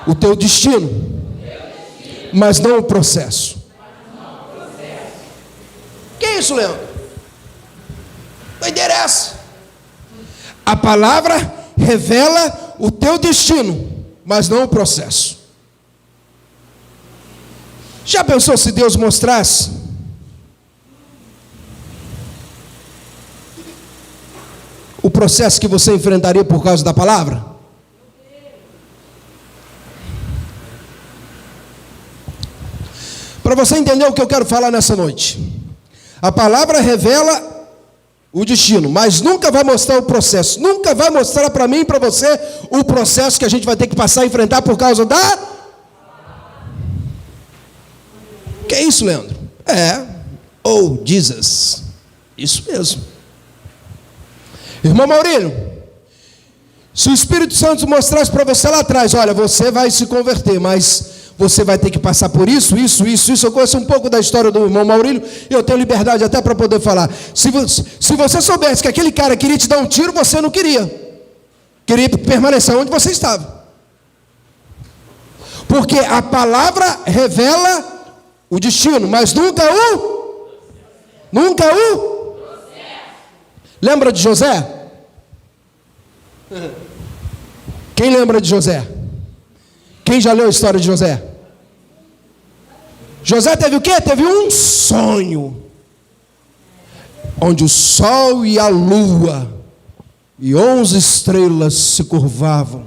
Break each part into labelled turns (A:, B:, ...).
A: o teu destino, mas não o processo. Que isso, Leandro? Não interessa. A palavra revela o teu destino, mas não o processo. Já pensou se Deus mostrasse o processo que você enfrentaria por causa da palavra? Para você entender o que eu quero falar nessa noite, a palavra revela o destino, mas nunca vai mostrar o processo, nunca vai mostrar para mim e para você o processo que a gente vai ter que passar a enfrentar por causa da... Que é isso, Leandro? Jesus, isso mesmo. Irmão Maurílio, se o Espírito Santo mostrasse para você lá atrás, olha, você vai se converter, mas você vai ter que passar por isso. Eu conheço um pouco da história do irmão Maurílio, e eu tenho liberdade até para poder falar. Se você soubesse que aquele cara queria te dar um tiro, você não queria. Queria permanecer onde você estava. Porque a palavra revela o destino, mas nunca o... Lembra de José? Quem lembra de José? Quem já leu a história de José? José teve o quê? Teve um sonho, onde o sol e a lua e 11 estrelas se curvavam.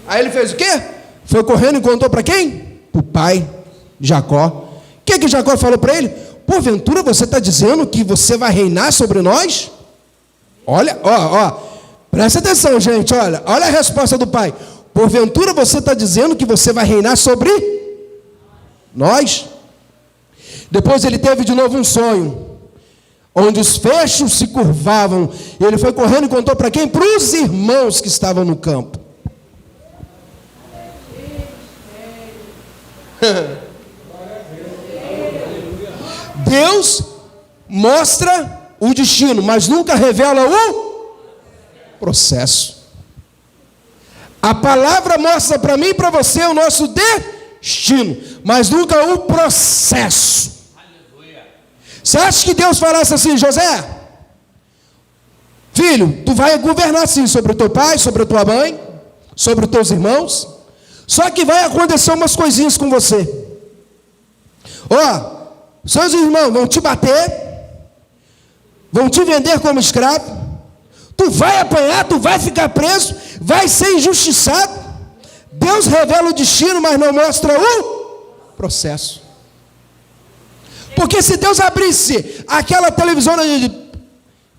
A: Aí ele fez o quê? Foi correndo e contou para quem? Para o pai, Jacó. O que Jacó falou para ele? Porventura você está dizendo que você vai reinar sobre nós? Olha, presta atenção, gente, olha a resposta do pai. Porventura você está dizendo que você vai reinar sobre nós? Depois ele teve de novo um sonho, onde os feixes se curvavam, e ele foi correndo e contou para quem? Para os irmãos que estavam no campo. Deus mostra o destino, mas nunca revela o processo. A palavra mostra para mim e para você o nosso destino, mas nunca o processo. Você acha que Deus falasse assim, José, filho, tu vai governar sim sobre o teu pai, sobre a tua mãe, sobre os teus irmãos, só que vai acontecer umas coisinhas com você. Seus irmãos vão te bater, vão te vender como escravo, tu vai apanhar, tu vai ficar preso, vai ser injustiçado. Deus revela o destino, mas não mostra o processo. Porque se Deus abrisse aquela televisão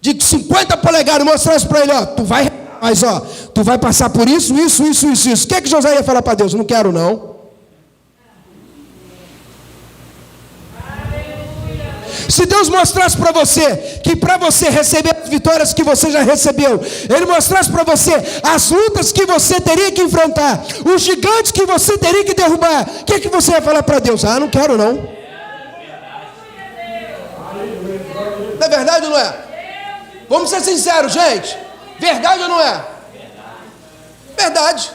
A: de 50 polegadas e mostrasse para ele, tu vai passar por isso. O que José ia falar para Deus? Não quero não. Se Deus mostrasse para você, que para você receber as vitórias que você já recebeu, Ele mostrasse para você as lutas que você teria que enfrentar, os gigantes que você teria que derrubar, o que você ia falar para Deus? Não quero não. Não é verdade ou não é? Vamos ser sinceros, gente. Verdade ou não é? Verdade.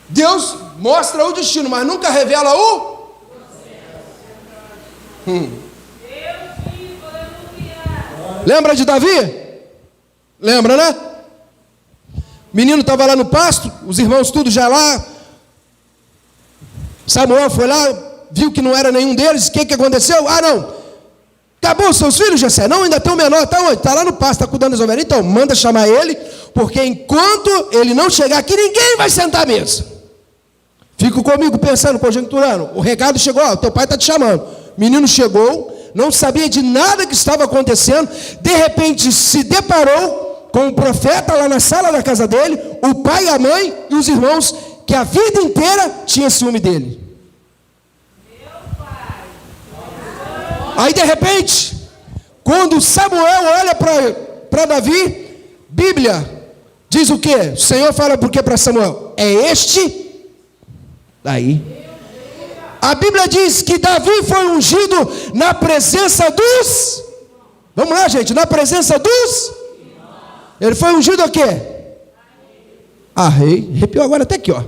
A: Deus mostra o destino, mas nunca revela o... Lembra de Davi? Lembra, né? Menino estava lá no pasto, os irmãos tudo já lá. Samuel foi lá, viu que não era nenhum deles. O que aconteceu? Não, acabou os seus filhos, Jessé? Não, ainda tem o menor, está onde? Está lá no pasto, está cuidando das ovelhas. Então, manda chamar ele, porque enquanto ele não chegar aqui, ninguém vai sentar à mesa. Fico comigo pensando, conjecturando. O recado chegou, teu pai está te chamando. Menino chegou, não sabia de nada que estava acontecendo, de repente se deparou com o profeta lá na sala da casa dele, o pai, a mãe e os irmãos, que a vida inteira tinha ciúme dele. Aí de repente, quando Samuel olha para Davi, Bíblia diz o quê? O Senhor fala por quê para Samuel? É este daí. A Bíblia diz que Davi foi ungido na presença dos... Vamos lá, gente, na presença dos... Ele foi ungido o quê? Arrepiou agora até aqui, ó.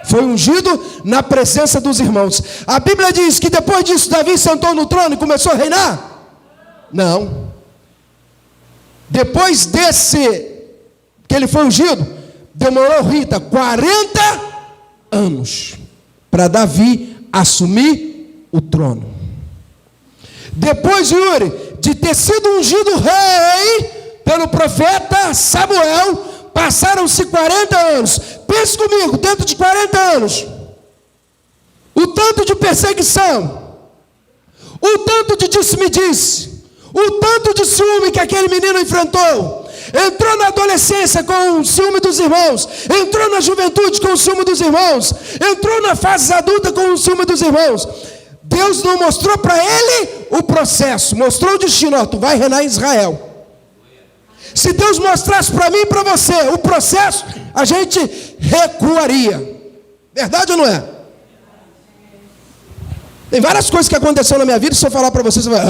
A: Foi ungido na presença dos irmãos. A Bíblia diz que depois disso Davi sentou no trono e começou a reinar? Não. Depois desse, que ele foi ungido, demorou, Rita, 40 anos para Davi assumir o trono. Depois, Yuri, de ter sido ungido rei pelo profeta Samuel, passaram-se 40 anos. Pense comigo, dentro de 40 anos, o tanto de perseguição, o tanto de disse-me-disse, o tanto de ciúme que aquele menino enfrentou. Entrou na adolescência com o ciúme dos irmãos, entrou na juventude com o ciúme dos irmãos, entrou na fase adulta com o ciúme dos irmãos. Deus não mostrou para ele o processo, mostrou o destino. Ó, tu vai reinar em Israel. Se Deus mostrasse para mim e para você o processo, a gente recuaria. Verdade ou não é? Tem várias coisas que aconteceram na minha vida, se eu falar para você, você vai...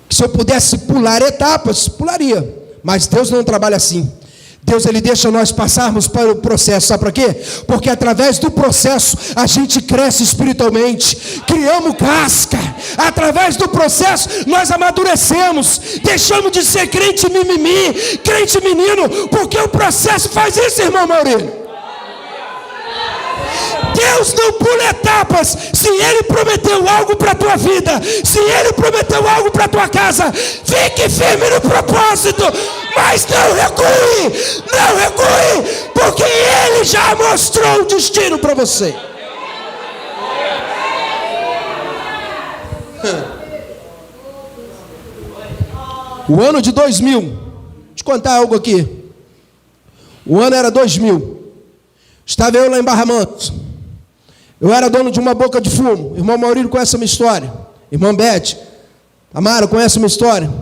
A: Se eu pudesse pular etapas, pularia. Mas Deus não trabalha assim. Deus, ele deixa nós passarmos para o processo. Sabe para quê? Porque através do processo a gente cresce espiritualmente, criamos casca. Através do processo nós amadurecemos, deixamos de ser crente mimimi, crente menino, porque o processo faz isso, irmão Maurílio. Deus não pula etapas. Se Ele prometeu algo para a tua vida, se Ele prometeu algo para a tua casa, fique firme no propósito, mas não recue, porque Ele já mostrou o destino para você. O ano de 2000, deixa eu te contar algo aqui. O ano era 2000. Estava eu lá em Barra Mansa. Eu era dono de uma boca de fumo. Irmão Maurílio conhece a minha história. Irmã Bete, Amara conhece a minha história.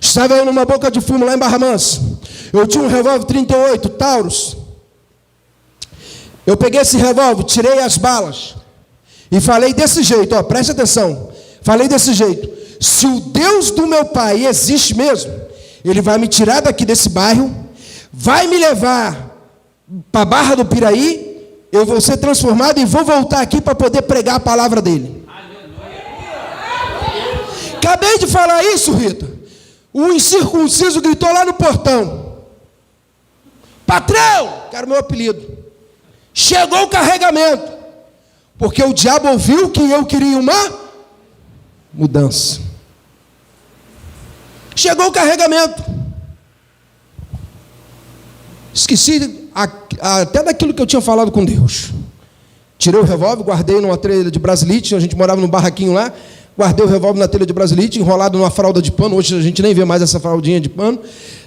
A: Estava eu numa boca de fumo lá em Barra Mansa. Eu tinha um revólver 38 Taurus. Eu peguei esse revólver, tirei as balas e falei desse jeito, ó, preste atenção. Falei desse jeito: se o Deus do meu pai existe mesmo, Ele vai me tirar daqui desse bairro, vai me levar para a Barra do Piraí, eu vou ser transformado e vou voltar aqui para poder pregar a palavra dele. Acabei de falar isso, Rita. O incircunciso gritou lá no portão: patrão, que era o meu apelido, chegou o carregamento. Porque o diabo ouviu que eu queria uma mudança. Chegou o carregamento. Esqueci até daquilo que eu tinha falado com Deus. Tirei o revólver, guardei numa telha de brasilite. A gente morava num barraquinho lá. Guardei o revólver na telha de brasilite, enrolado numa fralda de pano. Hoje a gente nem vê mais essa fraldinha de pano.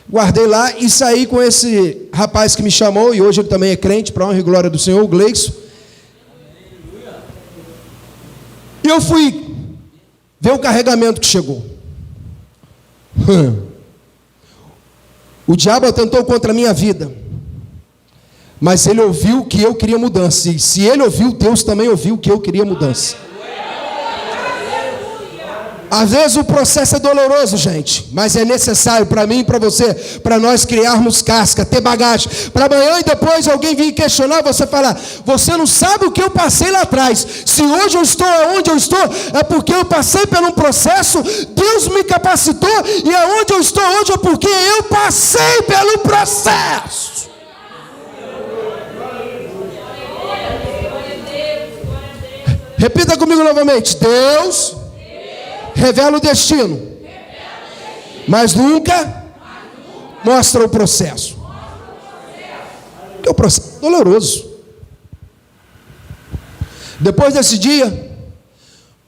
A: Guardei lá e saí com esse rapaz que me chamou, e hoje ele também é crente, para a honra e glória do Senhor, o Gleison. E eu fui ver o carregamento que chegou. O diabo atentou contra a minha vida, mas ele ouviu que eu queria mudança. E se ele ouviu, Deus também ouviu que eu queria mudança. Às vezes o processo é doloroso, gente, mas é necessário para mim e para você, para nós criarmos casca, ter bagagem, para amanhã e depois alguém vir questionar, você falar: você não sabe o que eu passei lá atrás. Se hoje eu estou onde eu estou, é porque eu passei por um processo, Deus me capacitou, e aonde eu estou hoje é porque eu passei pelo processo. Repita comigo novamente: Deus revela o destino, mas nunca mostra o processo. Porque o processo é doloroso. Depois desse dia,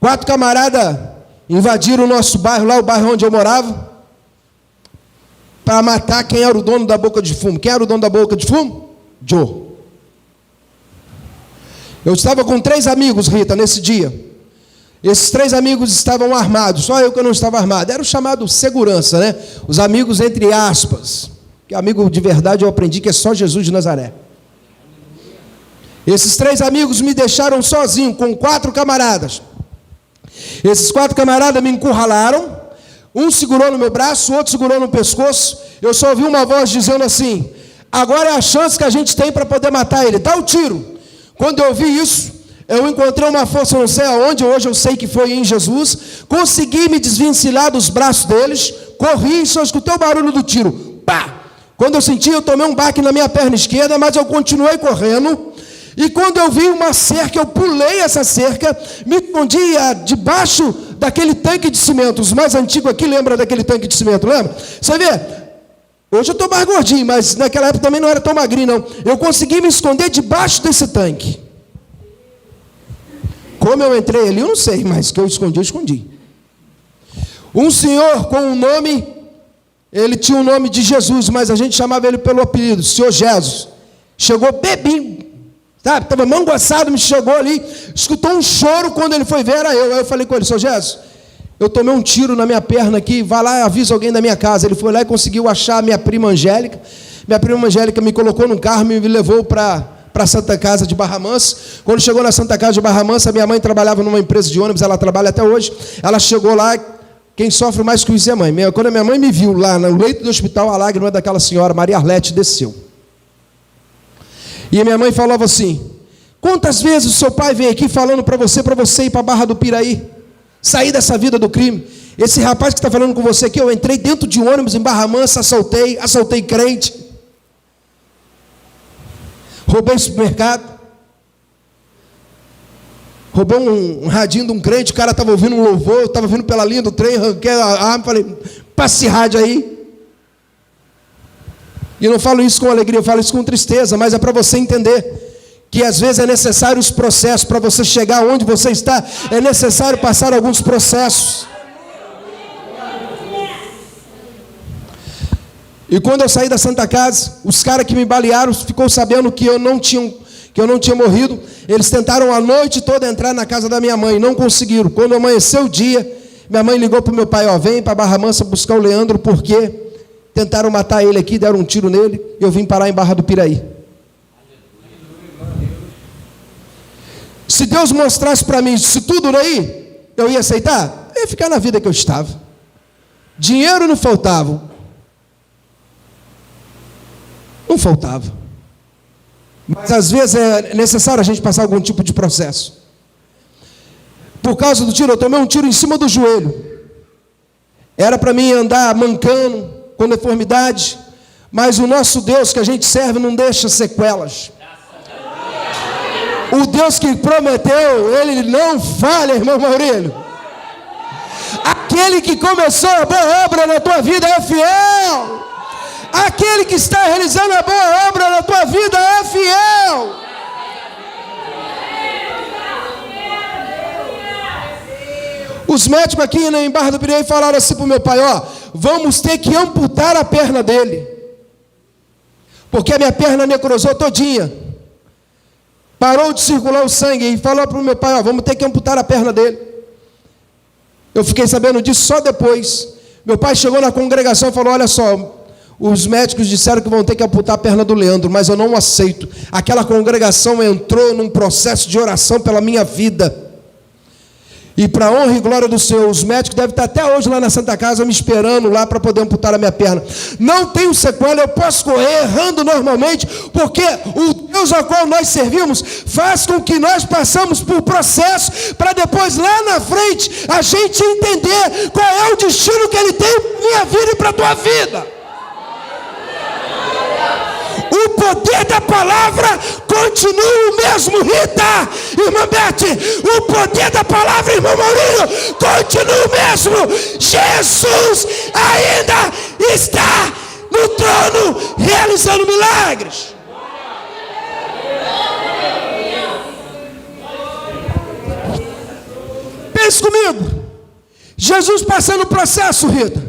A: 4 camaradas invadiram o nosso bairro, lá o bairro onde eu morava, para matar quem era o dono da boca de fumo. Quem era o dono da boca de fumo? Joe. Eu estava com 3 amigos, Rita, nesse dia. Esses 3 amigos estavam armados, só eu que não estava armado. Era o chamado segurança, né? Os amigos entre aspas. Que amigo de verdade eu aprendi que é só Jesus de Nazaré. Esses 3 amigos me deixaram sozinho com 4 camaradas. Esses 4 camaradas me encurralaram. Um segurou no meu braço, o outro segurou no pescoço. Eu só ouvi uma voz dizendo assim: Agora é a chance que a gente tem para poder matar ele. Dá o tiro. Quando eu ouvi isso, eu encontrei uma força, não sei aonde, hoje eu sei que foi em Jesus. Consegui me desvencilhar dos braços deles. Corri e só escutei o barulho do tiro. Pá! Quando eu senti, eu tomei um baque na minha perna esquerda, mas eu continuei correndo. E quando eu vi uma cerca, eu pulei essa cerca, me escondia debaixo daquele tanque de cimento. Os mais antigos aqui lembram daquele tanque de cimento, lembra? Você vê? Hoje eu estou mais gordinho, mas naquela época também não era tão magrinho, não. Eu consegui me esconder debaixo desse tanque. Como eu entrei ali, eu não sei, mas que eu escondi. Um senhor com um nome, ele tinha o nome de Jesus, mas a gente chamava ele pelo apelido, Senhor Jesus. Chegou bebinho, sabe? Estava manguaçado, me chegou ali, escutou um choro, quando ele foi ver, era eu. Aí eu falei com ele, Senhor Jesus, eu tomei um tiro na minha perna aqui, vai lá e avisa alguém da minha casa. Ele foi lá e conseguiu achar a minha prima Angélica. Minha prima Angélica me colocou num carro e me levou para Santa Casa de Barra Mansa. Quando chegou na Santa Casa de Barra Mansa, minha mãe trabalhava numa empresa de ônibus, ela trabalha até hoje. Ela chegou lá, quem sofre mais com isso é a mãe. Quando a minha mãe me viu lá no leito do hospital, a lágrima daquela senhora, Maria Arlete, desceu. E a minha mãe falava assim, quantas vezes o seu pai veio aqui falando para você ir para a Barra do Piraí, sair dessa vida do crime. Esse rapaz que está falando com você aqui, eu entrei dentro de ônibus em Barra Mansa, assaltei crente, roubei supermercado, roubei um radinho de um crente, o cara estava ouvindo um louvor, eu estava vindo pela linha do trem, arranquei a arma, falei, passa esse rádio aí. E eu não falo isso com alegria, eu falo isso com tristeza, mas é para você entender que às vezes é necessário os processos, para você chegar onde você está, é necessário passar alguns processos. E quando eu saí da Santa Casa, os caras que me balearam ficou sabendo que eu não tinha morrido. Eles tentaram a noite toda entrar na casa da minha mãe, não conseguiram. Quando amanheceu o dia, minha mãe ligou para o meu pai, vem para Barra Mansa buscar o Leandro, porque tentaram matar ele aqui, deram um tiro nele, e eu vim parar em Barra do Piraí. Se Deus mostrasse para mim isso tudo aí, eu ia aceitar? Eu ia ficar na vida que eu estava. Dinheiro não faltava. Não faltava. Mas às vezes é necessário a gente passar algum tipo de processo. Por causa do tiro, eu tomei um tiro em cima do joelho. Era para mim andar mancando, com deformidade. Mas o nosso Deus que a gente serve não deixa sequelas. O Deus que prometeu, Ele não falha, irmão Maurílio. Aquele que começou a boa obra na tua vida é fiel. Aquele que está realizando a boa obra na tua vida é fiel. Os médicos aqui em Barra do Piraí falaram assim para o meu pai, vamos ter que amputar a perna dele. Porque a minha perna necrosou todinha. Parou de circular o sangue e falou para o meu pai, vamos ter que amputar a perna dele. Eu fiquei sabendo disso só depois. Meu pai chegou na congregação e falou, olha só, os médicos disseram que vão ter que amputar a perna do Leandro, mas eu não aceito. Aquela congregação entrou num processo de oração pela minha vida. E para a honra e glória do Senhor, os médicos devem estar até hoje lá na Santa Casa me esperando lá para poder amputar a minha perna. Não tenho sequela, eu posso correr errando normalmente, porque o Deus ao qual nós servimos faz com que nós passamos por processo, para depois lá na frente a gente entender qual é o destino que Ele tem para a minha vida e para a tua vida. O poder da palavra continua o mesmo, Rita, irmã Beth. O poder da palavra, irmão Maurílio, continua o mesmo. Jesus ainda está no trono realizando milagres. Pense comigo. Jesus passando o processo, Rita,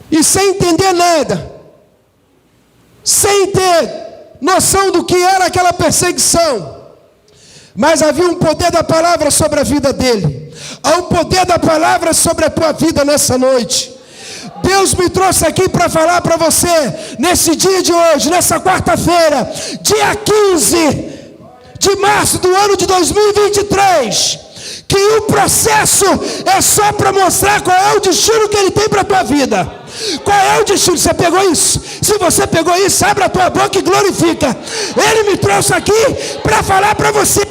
A: e sem entender nada, sem ter noção do que era aquela perseguição, mas havia um poder da palavra sobre a vida dele. Há um poder da palavra sobre a tua vida nessa noite. Deus me trouxe aqui para falar para você, nesse dia de hoje, nessa quarta-feira, dia 15 de março do ano de 2023, que o processo é só para mostrar qual é o destino que Ele tem para a tua vida. Qual é o destino? Você pegou isso? Se você pegou isso, abre a tua boca e glorifica. Ele me trouxe aqui para falar para você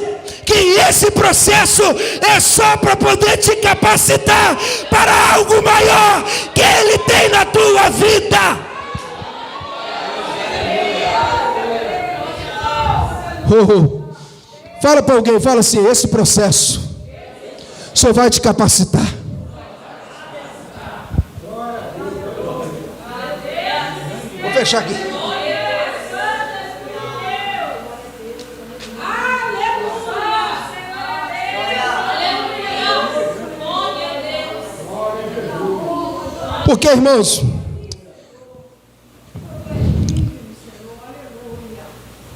A: que esse processo é só para poder te capacitar para algo maior que Ele tem na tua vida. Fala para alguém, fala assim: esse processo só vai te capacitar. Vou fechar aqui. Porque, irmãos,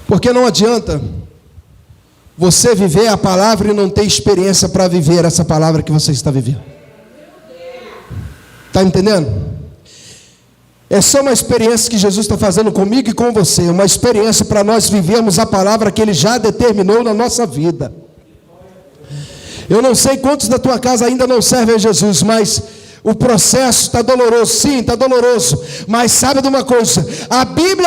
A: porque não adianta você viver a palavra e não ter experiência para viver essa palavra que você está vivendo. Está entendendo? É só uma experiência que Jesus está fazendo comigo e com você, uma experiência para nós vivermos a palavra que Ele já determinou na nossa vida. Eu não sei quantos da tua casa ainda não servem a Jesus, mas o processo está doloroso, sim, está doloroso, mas sabe de uma coisa, a Bíblia